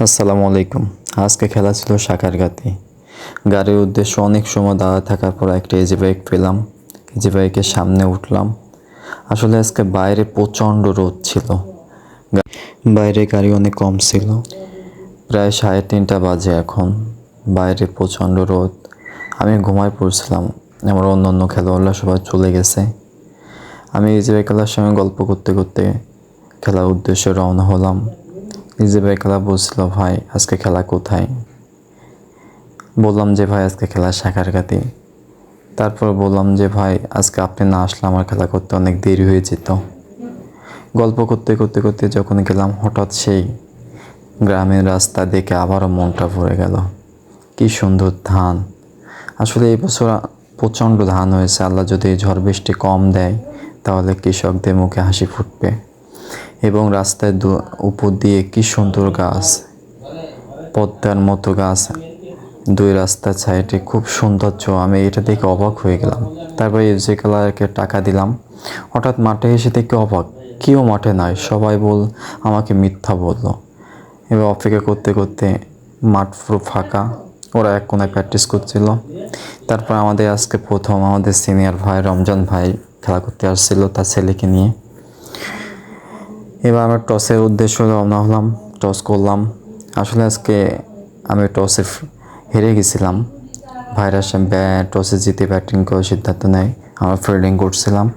আসসালামু আলাইকুম। আজকে খেলা ছিল সাঁকারগাতি। গাড়ির উদ্দেশ্যে অনেক সময় দাঁড়া থাকার পর একটা ইজি বাইক পেলাম। ইজি বাইকের সামনে উঠলাম। আসলে আজকে বাইরে প্রচণ্ড রোদ ছিল। বাইরে গাড়ি অনেক কম ছিল। প্রায় 3:30 বাজে এখন। বাইরে প্রচণ্ড রোদ। আমি ঘুমায় পড়ছিলাম। আমার অন্য খেলোয়াড়রা সবাই চলে গেছে। আমি ইজি বাইক খেলার সঙ্গে গল্প করতে করতে খেলার উদ্দেশ্যে রওনা হলাম। ইজি বাইক খেলা বলছিল, ভাই আজকে খেলা কোথায়? বললাম যে ভাই আজকে খেলা সাঁকারগাতি। তারপর বললাম যে ভাই আজকে আপনি না আসলে আমার খেলা করতে অনেক দেরি হয়ে যেত। গল্প করতে করতে করতে যখন গেলাম, হঠাৎ সেই গ্রামের রাস্তা দেখে আবারও মনটা ভরে গেল। কি সুন্দর ধান! আসলে এই বছর প্রচণ্ড ধান হয়েছে। আল্লাহ যদি ঝড় বৃষ্টি কম দেয় তাহলে কৃষকদের মুখে হাসি ফুটবে। এবং রাস্তায় উপর দিয়ে কি সুন্দর গাছ, পদ্মার মতো গাছ, দুই রাস্তার সাইডে খুব সৌন্দর্য। আমি এটা দেখে অবাক হয়ে গেলাম। তারপরে ইউজি কালারকে টাকা দিলাম। হঠাৎ মাঠে এসে দেখে অবাক, কেউ মাঠে নাই, সবাই আমাকে মিথ্যা বললো। এবার অপেক্ষা করতে করতে মাঠ পুরো ফাঁকা। ওরা এক কোনায় প্র্যাকটিস করছিল। তারপর আজকে প্রথম আমাদের সিনিয়র ভাই রমজান ভাই খেলা করতে আসছিল তার ছেলেকে নিয়ে। এবার আমরা টসের উদ্দেশ্যে রওনা হলাম। টস করলাম। আসলে আজকে আমি টসে হেরে গেছিলাম। ভাইরা টসে জিতে ব্যাটিং করার সিদ্ধান্ত নেয়। আমরা ফিল্ডিং করছিলাম।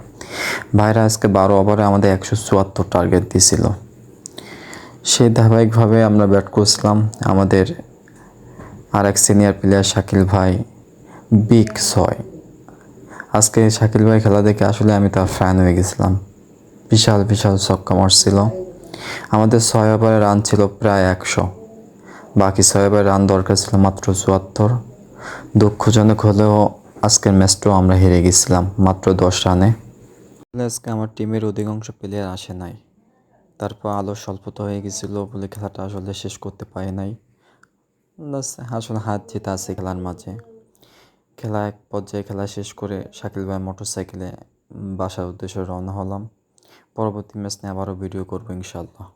ভাইরা আজকে 12 ওভারে আমাদের 174 টার্গেট দিয়েছিল। সেই ধারাবাহিকভাবে আমরা ব্যাট করছিলাম। আমাদের আর এক সিনিয়র প্লেয়ার শাকিল ভাই বিগ 6। আজকে শাকিল ভাই খেলা দেখে আসলে আমি তার ফ্যান হয়ে গেছিলাম। বিশাল বিশাল ছক্কা মারছিল। আমাদের 6 ওভারে রান ছিল প্রায় 100। বাকি 6 ওভারে রান দরকার ছিল মাত্র 74। দুঃখজনক হলেও আজকের ম্যাচটাও আমরা হেরে গেছিলাম মাত্র 10 রানে। আজকে আমার টিমের অধিকাংশ প্লেয়ার আসে নাই। তারপর আলো স্বল্পতা হয়ে গেছিল বলে খেলাটা আসলে শেষ করতে পারি নাই। আসলে হাত জিতে আছে খেলার মাঝে। খেলা এক পর্যায়ে খেলা শেষ করে শাকিল ভাই মোটরসাইকেলে বাসার উদ্দেশ্যে রওনা হলাম। পরবর্তী ম্যাচ নিয়ে আবারও ভিডিও করবো ইনশাল্লাহ।